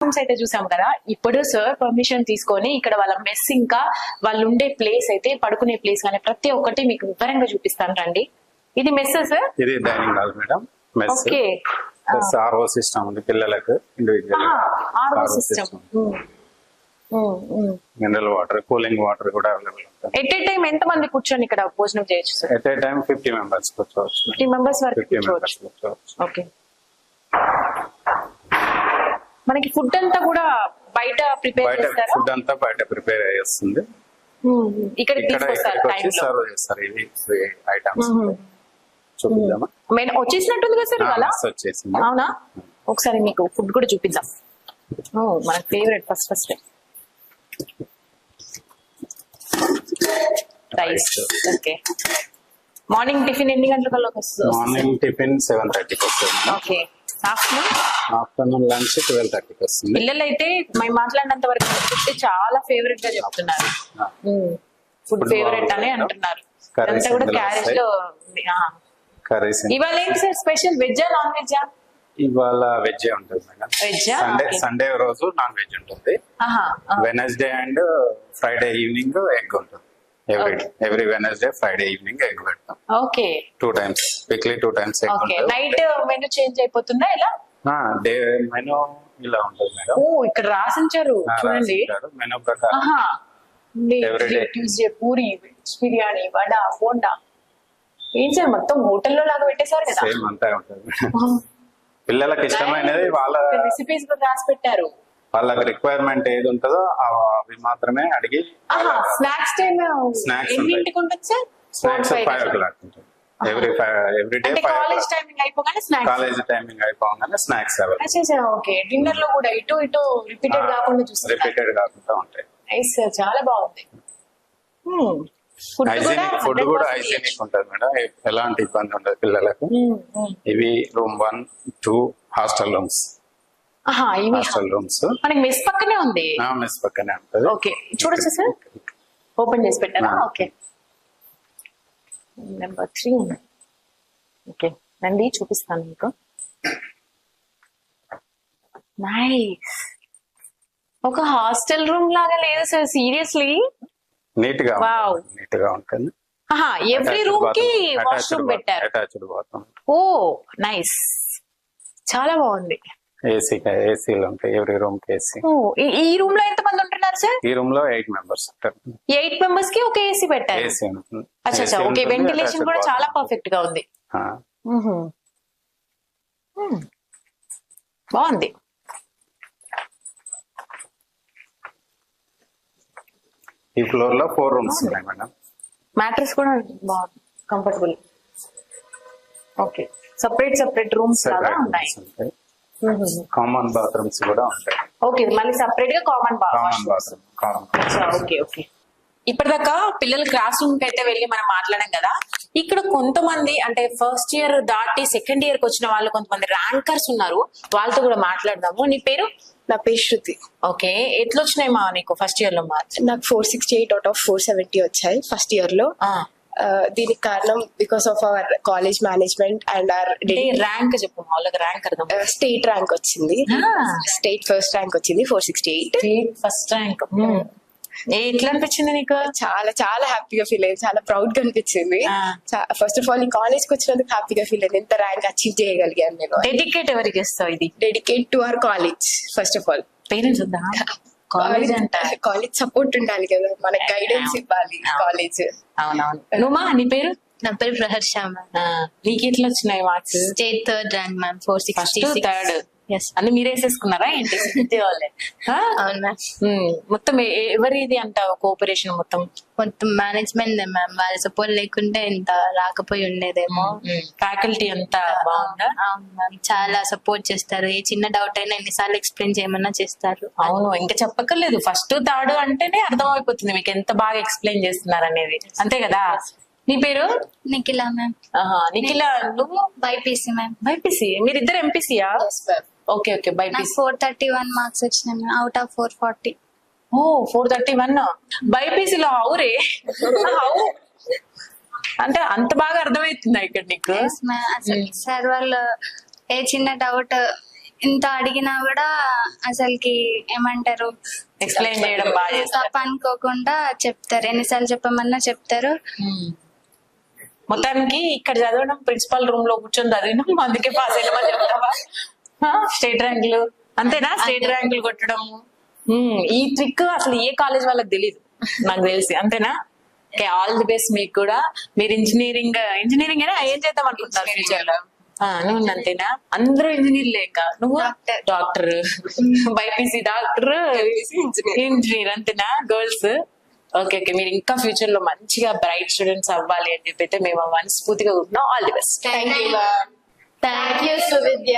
Rooms అయితే చూసాం కదా. ఇప్పుడు సార్ పర్మిషన్ తీసుకొని ఇక్కడ వాళ్ళ మెస్ ఇంకా వాళ్ళు ఉండే ప్లేస్ అయితే పడుకునే ప్లేస్ కానీ ప్రతి ఒక్కటి మీకు వివరంగా చూపిస్తాను రండి. ఇది మెస్ సార్? ఇది dining hall madam. Mess. Okay. RO system ఉంది పిల్లలకు individual. RO system. Mineral water, cooling water కూడా అవైలబుల్ ఉంటుంది. ఎట్ ఏ టైం ఎంత మంది కూర్చొని ఇక్కడ భోజనం చేయొచ్చు sir? At a time 50 members కూర్చోవచ్చు. 50 మెంబర్స్ వరకు కూర్చోవచ్చు. ఓకే. మనకి ఫుడ్ అంతా కూడా బయట ప్రిపేర్ చేస్తారా? ఫుడ్ అంతా బయట ప్రిపేర్ అయ్యేస్తుంది. ఇక్కడ సర్వ్ చేస్తారు. ఇవి ఐటమ్స్ చూపిద్దామా? వచ్చేసినట్టుంది కదా సార్ ఇవాళ? వచ్చేసింది. అవునా? ఒకసారి మీకు ఫుడ్ కూడా చూపిద్దాం. మన favourite first rice. Okay. Morning tiffin ఎన్ని గంటల వస్తుంది? మార్నింగ్ టిఫిన్ 7:30కి వస్తుంది. ఓకే. ఆఫ్టర్నూన్ లంచ్ 12:30కి వస్తుంది. పిల్లలు అయితే మేము మాట్లాడినంత వరకు ఫుడ్ చాలా ఫేవరెట్ గా చెప్తున్నారు. ఫుడ్ ఫేవరెట్ అని అంటున్నారు. అంతా కూడా క్యారేజ్ లో కర్రీస్. ఇవాళ ఏంటి సార్ స్పెషల్? వెజ్జా నాన్ వెజ్జా? ఇవాళ వెజ్ ఉంటుంది మేడం. సండే రోజు నాన్ వెజ్ ఉంటుంది. Wednesday and Friday evening egg ఉంటుంది. Every Wednesday Friday evening egg పెడతాం. Okay. 2 times weekly 2 times egg ఉంటుంది. నైట్ మెనూ చేంజ్ అయిపోతుందా ఇలా? డే మెనూ ఇలా ఉంటుంది మేడం. ఇక్కడ రాసించారు చూడండి మెనూ ప్రకారం. ట్యూస్డే పూరి, బిర్యానీ, వడ, బోండా. ఏం సార్ మొత్తం హోటల్లో లాగా పెట్టేశారు కదా? సేమ్ అంతా ఉంటుంది. పిల్లలకు ఇష్టమైనది వాళ్ళ రెసిపీస్ కూడా రాసి పెట్టారు. వాళ్ళకి రిక్వైర్మెంట్ ఏది ఉంటుందో అవి మాత్రమే అడిగి. స్నాక్స్ టైం ఎన్నింటికి ఉంటుంది సార్? స్నాక్స్ 5 o'clock ఉంటుంది. Every day. కాలేజ్ టైమింగ్ అయిపోగానే స్నాక్స్. కాలేజ్ టైమింగ్ అయిపోగానే స్నాక్స్. ఓకే. డిన్నర్ లో కూడా ఇటు రిపీటెడ్ కాకుండా చూస్తారు. రిపీటెడ్ కాకుండా ఉంటాయి. నైస్ సార్, చాలా బాగుంది. ఫుడ్ కూడా హైజీనిక్ ఉంటుంది మేడం. ఎలాంటి ఇబ్బంది ఉండదు పిల్లలకు. ఇవి room 1, 2 hostel rooms. Hostel rooms మనకి మెస్ పక్కనే ఉంది. మెస్ పక్కనే ఉంటుంది. ఓకే. చూడొచ్చు సార్? ఓపెన్ చేసి పెట్టారా? ఓకే. నెంబర్ 3. ఓకే రండి చూపిస్తాను మీకు. నైస్. ఒక హాస్టల్ రూమ్ లాగా లేదు సార్, సీరియస్లీ. నీట్ గా ఉంటుంది. ఎవ్రీ రూమ్ కి వాష్రూమ్ పెట్టారు. Attached bathroom. ఓ నైస్, చాలా బాగుంది. ఏసీలు ఉంటాయి ఎవ్రీ రూమ్ కి. ఏసీ. ఈ రూమ్ లో ఎంత మంది ఉంటున్నారు సార్? ఈ రూమ్ లో 8 members ఉంటారు. 8 members కి ఒక ఏసీ పెట్టారు. ఏసీ ఉంటుంది. అచ్చా. ఓకే. వెంటిలేషన్ కూడా చాలా పర్ఫెక్ట్ గా ఉంది. బాగుంది. ఈ ఫ్లోర్ లో 4 rooms ఉన్నాయి మేడం. మ్యాట్రెస్ కూడా బాగుంది, కంఫర్టబుల్. ఓకే. సెపరేట్ రూమ్స్ లాగా ఉన్నాయి. కామన్ బాత్రూమ్స్ కూడా ఉంటాయి. ఓకే. మళ్ళీ సెపరేట్ గా కామన్ బాత్రూమ్. ఓకే. ఇప్పటిదాకా పిల్లల క్లాస్ రూమ్ కి అయితే వెళ్ళి మనం మాట్లాడాం కదా. ఇక్కడ కొంతమంది అంటే ఫస్ట్ ఇయర్ దాటి సెకండ్ ఇయర్ కి వచ్చిన వాళ్ళు కొంతమంది ర్యాంకర్స్ ఉన్నారు, వాళ్ళతో కూడా మాట్లాడదాము. నీ పేరు? నా పేరు శృతి. ఓకే. ఎట్లా వచ్చినాయి మా నీకు ఫస్ట్ ఇయర్ లో మార్క్స్? నాకు 468 out of 470 వచ్చాయి ఫస్ట్ ఇయర్ లో. దీనికి కారణం because of our college management and rank చెప్పు. వాళ్ళకి ర్యాంక్ అర్థం. స్టేట్ ర్యాంక్ వచ్చింది. స్టేట్ ఫస్ట్ ర్యాంక్ వచ్చింది 468. State first rank. ఎట్లా అనిపించింది నీకు? చాలా చాలా హ్యాపీగా ఫీల్ అయ్యింది, చాలా ప్రౌడ్ గా అనిపించింది. ఫస్ట్ ఆఫ్ ఆల్ ఈ కాలేజ్ కి వచ్చినందుకు హ్యాపీగా ఫీల్ అయింది. ఎంత ర్యాంక్ అచీవ్ చేయగలిగాను నేను. డెడికేట్ ఎవరికి ఇస్తావు ఇది? Dedicate to our college first of all. Parents ఉందా? కాలేజ్ అంట, కాలేజ్ సపోర్ట్ ఉండాలి కదా, మనకి గైడెన్స్ ఇవ్వాలి కాలేజ్. అవునవును. నువ్వా? నీ పేరు? నా పేరు ప్రహర్ష మ్యామ్. నీకు ఎట్లా వచ్చినాయి marks? State 3rd rank ma'am. 460. 3rd. అన్ని మీరే వేసేసుకున్నారా ఏంటి? వాళ్ళే. మొత్తం ఎవరిది అంటావు కోఆపరేషన్? మొత్తం మేనేజ్మెంట్ మ్యామ్. వాళ్ళ సపోర్ట్ లేకుంటే ఇంత రాకపోయి ఉండేదేమో. ఫ్యాకల్టీ అంతా బాగుందా? అవును మ్యామ్, చాలా సపోర్ట్ చేస్తారు. ఏ చిన్న డౌట్ అయినా ఎన్నిసార్లు ఎక్స్ప్లెయిన్ చేయమన్నా చేస్తారు. అవును, ఇంకా చెప్పక్కర్లేదు. ఫస్ట్ 3rd అంటేనే అర్థం అయిపోతుంది మీకు ఎంత బాగా ఎక్స్ప్లెయిన్ చేస్తున్నారు అనేది, అంతే కదా? నీ పేరు? నిఖిల మ్యామ్. నిఖిల. నువ్వు? BiPC ma'am. బైపీసీ. మీరిద్దరు ఎంపీసీయా? ఓకే. బైపీసీ. 431 మార్క్స్ వచ్చినాయి అవుట్ ఆఫ్ 440. 431. బైపీసీలో హౌరే హౌ అంటే అంత బాగా అర్థమవుతుందా ఇక్కడ నీకు? సార్ వాళ్ళు ఏ చిన్న డౌట్ ఇంత అడిగినా కూడా అసలుకి ఏమంటారు ఎక్స్ప్లెయిన్ చేయడం బాగా చేస్తారు. తప్ప అనుకోకుండా చెప్తారు, ఎన్నిసార్లు చెప్పమన్నా చెప్తారు. మొత్తానికి ఇక్కడ చదవడం ప్రిన్సిపల్ రూమ్ లో కూర్చొని చదివినాం, అందుకే పాస్ అయినామని చెప్తావా? స్టేట్ ర్యాంకులు అంతేనా? స్టేట్ ర్యాంకులు కొట్టడం ఈ ట్రిక్ అసలు ఏ కాలేజ్ వాళ్ళకి తెలియదు నాకు తెలిసి, అంతేనా? ఓకే, ఆల్ ది బెస్ట్ మీకు కూడా. మీరు ఇంజనీరింగ్ అయినా ఏం చేద్దాం అనుకుంటున్నారు ఫ్యూచర్ లో? నువ్వు అంతేనా? అందరూ ఇంజనీర్ లేక నువ్వు డాక్టర్, బైపీసీ డాక్టర్, ఇంజనీర్, అంతేనా గర్ల్స్? ఓకే ఓకే, మీరు ఇంకా ఫ్యూచర్ లో మంచిగా బ్రైట్ స్టూడెంట్స్ అవ్వాలి అని చెప్పి అయితే మేము మనస్ఫూర్తిగా ఉంటున్నాం. All the best. Thank you Suvidya.